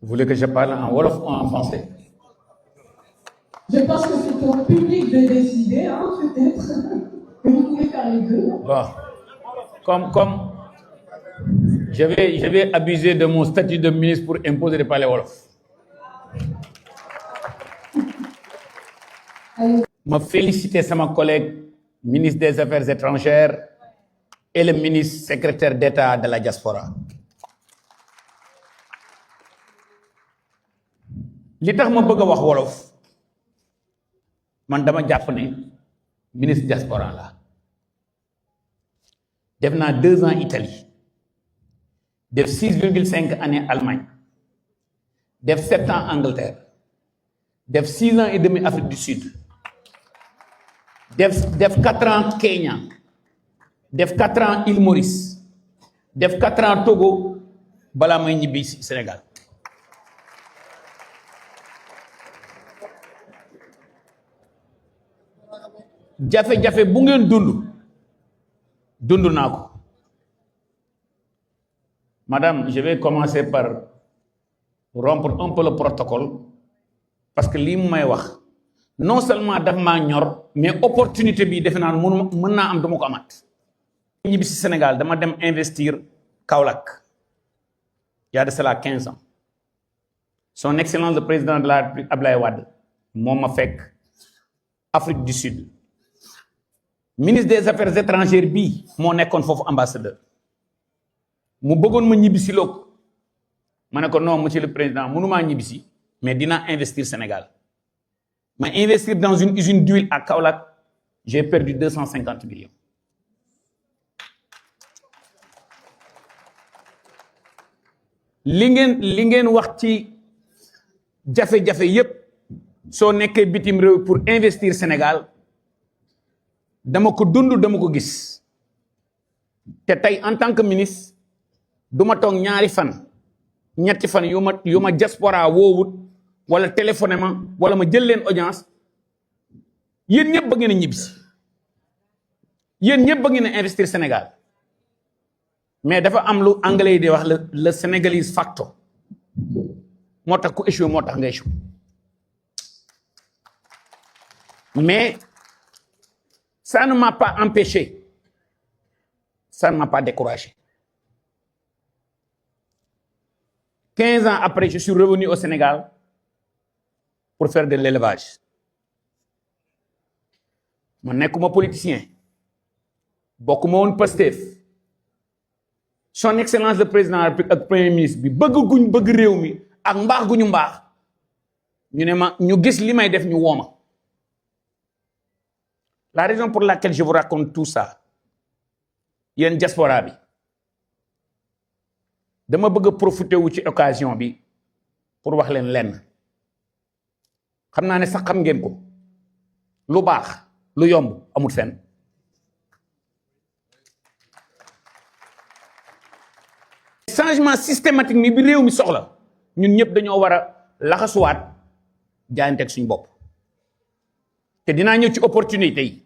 Vous voulez que je parle en wolof ou en français? Je pense que c'est au public de décider, hein, peut-être. Vous pouvez faire les deux. Bon, comme je vais abuser de mon statut de ministre pour imposer de parler wolof. Ma féliciter sama collègue ministre des Affaires étrangères et le ministre secrétaire d'État de la diaspora. li tax ma bëgg a wax wolof man dama jàpp ne ministre diaspora la def naa 2 ans Italie def 6,5 années Allemagne def 7 ans Angleterre def 6 ans et demi Afrique du Sud def 4 ans Kenya def 4 ans Île Maurice def 4 ans Togo balaa may ñibbi Sénégal. jafe-jafe bu ngeen dund naa ko. Madame, je vais commencer par rompre un peu le protocole parce que lii may wax non seulement daf maa ñor mais opportunité bi defe naa mën naa am dama ko amaat. ñibbi si Sénégal dama dem investir Kaolack il y a de cela 15 ans. Son Excellence le président de la République Abdoulaye Wade moom ma fekk Afrique du Sud. Ministre des Affaires étrangères bii moo nekkoon foofu ambassadeur mu bëggoon ma ñibbisi loo ko ma ne ko non monsieur le président mënumaa ñibbisi mais dinaa investir Sénégal ma investir dans une usine d'huile à Kaolack j'ai perdu 250 millions. li ngeen wax ci jafe-jafe yépp soo nekkee bitim réew pour investir Sénégal dama ko dund dama ko gis te tey en tant que ministre du ma toog ñaari fan ñetti fan yu ma diaspora woowut wala téléphoné ma wala ma jël leen audience yéen ñëpp ba ngeen a ñibbisi yéen ñëpp ba ngeen a investir Sénégal mais dafa am lu anglais yi di wax le sénégalais facto moo tax ku échoué moo tax nga échoué mais ça ne m'a pas empêché, ça ne m'a pas découragé. 15 ans après, je suis revenu au Sénégal pour faire de l'élevage. Je ne suis pas politicien, beaucoup de Pastef. Son Excellence le président de la République et le premier ministre, bëgg réew mi ak mbaax gu ñu mbaax ñu ne ma ñu gis li may def ñu wooma. La raison pour laquelle je vous raconte tout ça yéen diaspora bi dama bëgg a profiter wu ci occasion bi pour wax leen lenn xam naa ne sax xam ngeen ko lu baax lu yomb amul fenn changement systématique mi bi réew mi soxla ñun ñëpp dañoo war a laxasuwaat jaayanteeg suñu bopp te dinaa ñëw ci opportunité yi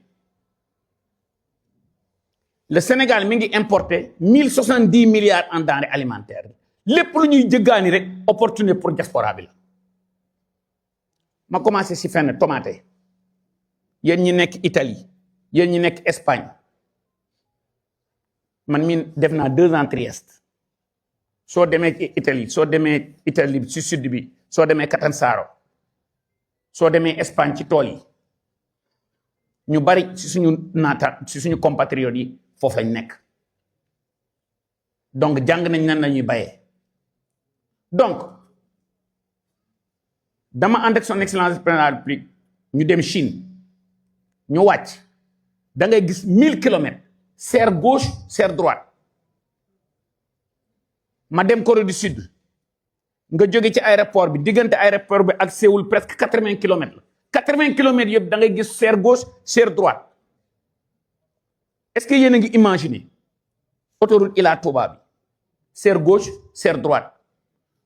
le Sénégal mi ngi importé 1070 milliards en denrées alimentaires lépp lu ñuy jëggaani rek opportunité pour diaspora bi la ma commencé si fenn tomate yéen ñi nekk Italie yéen ñi nekk Espagne man mi def naa 2 ans Trieste soo demee Italie si sud bi soo demee Catanzaro soo demee Espagne ci tool yi ñu bari ci suñu compatriotes yi foofu lañ nekk donc jàng nañ nan la ñuy bayee donc dama ànd ak son excellence président de la République ñu dem Chine ñu wàcc da ngay gis 1000 kilomètres serre gauche serre droite ma dem Corée du Sud nga jóge ci aéroport bi diggante aéroport bi ak Séoul presque 80 kilomètres la 80 kilomètres yëpp da ngay gis serre gauche serre droite est-ce que yéen a ngi imaginer autoroute Ila Touba bi serre gauche serre droite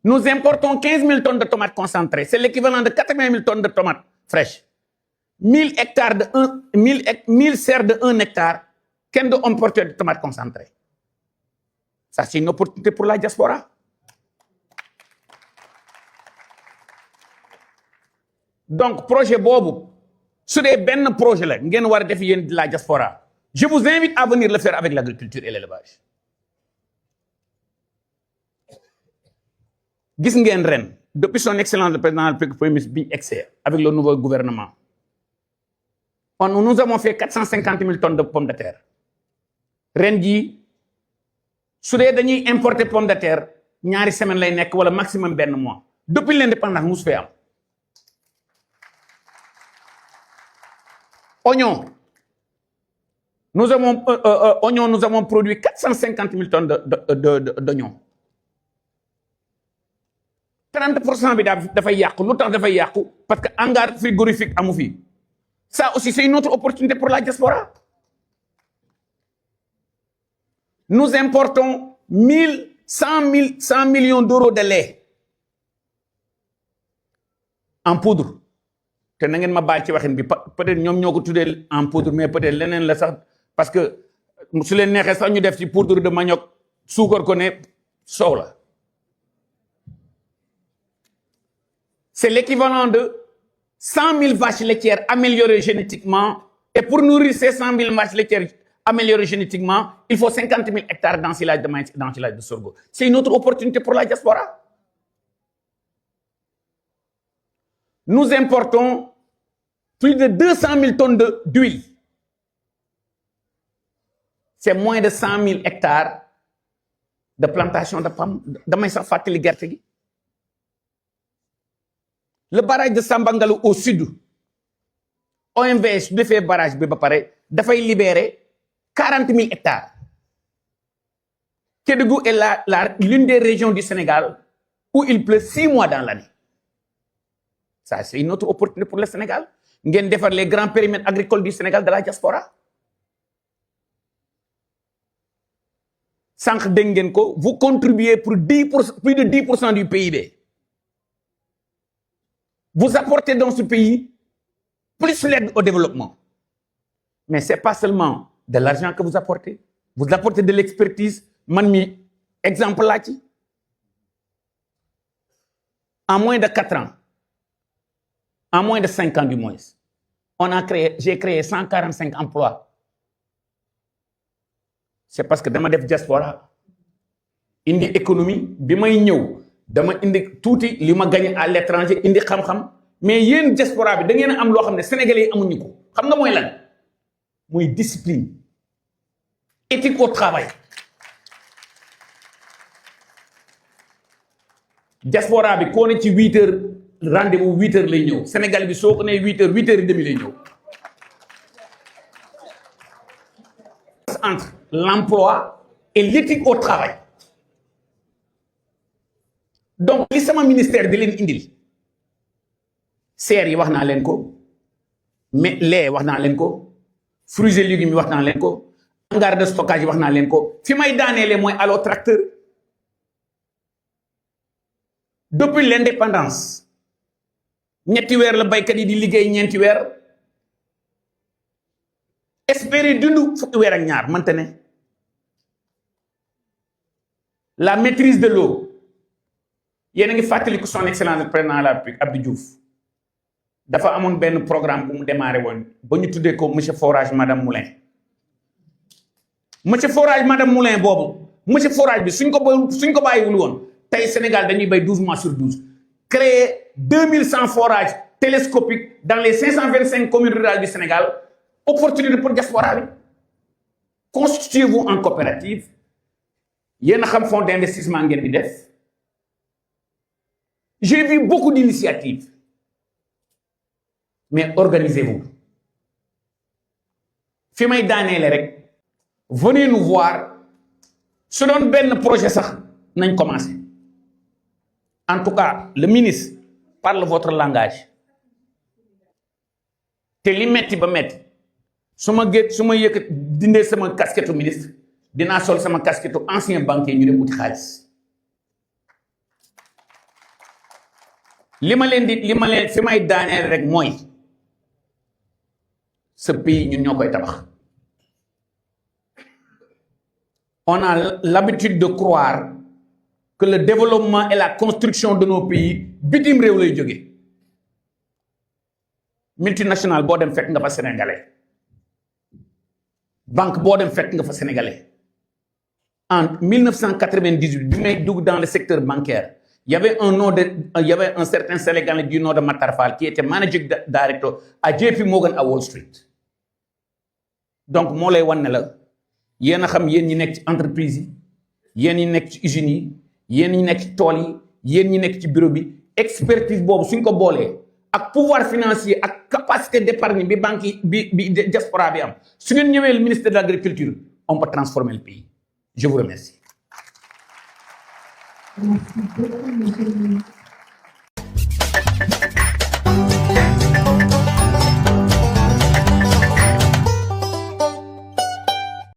nous importons 15 000 tonnes de tomates concentrées c'est l'équivalent de 80 000 tonnes de tomates fraîches 1000 serres de 1 hectare kenn du importer de tomates concentrées ça c'est une opportunité pour la diaspora donc projet boobu su dee benn projet la ngeen war a def yéen de la diaspora je vous invite à venir le faire avec l'agriculture et l'élevage. gis ngeen ren depuis son excellence le président de la République premier ministre bi excès avec le nouveau gouvernement nous avons fait 450 000 tonnes de pommes de terre ren jii su dee dañuy importer pomme de terre ñaari semaine lay nekk wala maximum benn mois depuis l'indépendance musu fee am. Oignon nous avons produit 450 000 tonnes d'oignons 30% bi dafay yàqu lu tax dafay yàqu parce que hangar frigorifique amu fi. Ça aussi c'est une autre opportunité pour la diaspora. Nous importons 100 millions d'euros de lait en poudre te na ngeen ma baal ci waxin bi peut-être ñoom ñoo ko tuddee en poudre mais peut-être leneen la sax parce que su leen neexee sax ñu def ci poudre de manioc suukar ko ne soow la. C'est l'équivalent de 100 000 vaches laitières améliorées génétiquement et pour nourrir ces 100 000 vaches laitières améliorées génétiquement il faut 50 000 hectares d'ensilage de maïs et d'ensilage de sorgho. C'est une autre opportunité pour la diaspora. Nous importons plus de 200 000 tonnes d'huile. C'est moins de 100 000 hectares de plantation de pommes. Damay sax fàttali gerte gi. Le barrage de Sambangalu au sud, OMVS defee barrage bi ba pare dafay libérer 40 000 hectares. Kédougou est l'une des régions du Sénégal où il pleut 6 mois dans l'année. Ça, c'est une autre opportunité pour le Sénégal. Ngeen defar les grands périmètres agricoles du Sénégal de la diaspora. Sànq dégg ngeen ko, vous contribuez pour plus de 10% du PIB. Vous apportez dans ce pays plus l'aide au développement. Mais ce n'est pas seulement de l'argent que vous apportez de l'expertise. Man mi exemple là ci. En moins de 4 ans, en moins de 5 ans du moins, j'ai créé 145 emplois. C'est parce que dama def diaspora indi économie bi may ñëw dama indi tuuti li ma gagné à l'étranger indi xam-xam mais yéen diaspora bi da ngeen a am loo xam ne sénégalais yi amuñu ko xam nga mooy lan mooy discipline éthique au travail. Diaspora bi koo ne ci 8 heures rendez-vous 8 heures lay ñëw Sénégal bi soo ko nee 8 heures et demi lay ñëw. Entre l'emploi et l'éthique au travail. Donc li sama ministère di leen indil serre yi wax naa leen ko mais lait wax naa leen ko fruits et légumes yi wax naa leen ko hangar de stockage yi wax naa leen ko fi may daaneele mooy Allo Tracteur. Depuis l'indépendance ñetti weer la baykat yi di liggéey ñeenti weer espérer dund fukki weer ak ñaar mënta ne. La maîtrise de l'eau yéen a ngi fàttaliku son excellence le président de la République Abdou Diouf dafa amoon benn programme bu mu démarré woon ba ñu tuddee ko monsieur Forage madame Moulin. Monsieur Forage madame Moulin boobu monsieur Forage bi suñ ko bàyyiwul woon tey Sénégal dañuy bay 12 mois sur 12 créer 2100 forages télescopiques dans les 525 communes rurales du Sénégal. Opportunité pour diaspora bi. Constituez-vous en coopérative yéen a xam fonds d'investissement ngeen di def. J'ai vu beaucoup d'initiatives mais organisez-vous. Fi may daaneele rek venez nous voir su doon benn projet sax nañ commencer. En tout cas le ministre parle votre langage te li metti ba metti su ma yëkkat dindee sama casquette ministre dinaa sol sama casquette ancien banquier ñu dem uti xaalis. li ma leen fi may daaneel rek mooy ce pays ñun ñoo koy tabax. On a l'habitude de croire que le développement et la construction de nos pays bitim réew lay jóge multinationale boo dem fekk nga fa sénégalais banque boo dem fekk nga fa sénégalais en 1998 bi may dugg dans le secteur bancaire il y avait un certain sénégalais du nom de Matar Fall qui était managing director à JP Morgan à Wall Street donc moo lay wan ne la yéen a xam yéen ñi nekk ci entreprise yi yéen ñi nekk ci usines yi yéen ñi nekk ci tool yi yéen ñi nekk ci bureau bi expertise boobu suñ ko boolee ak pouvoir financier ak capacité d'épargne bi banque yi bi diaspora bi am su ngeen ñëwee le ministère de l'agriculture on peut transformer le pays je vous remercie. Merci beaucoup, monsieur le ministre.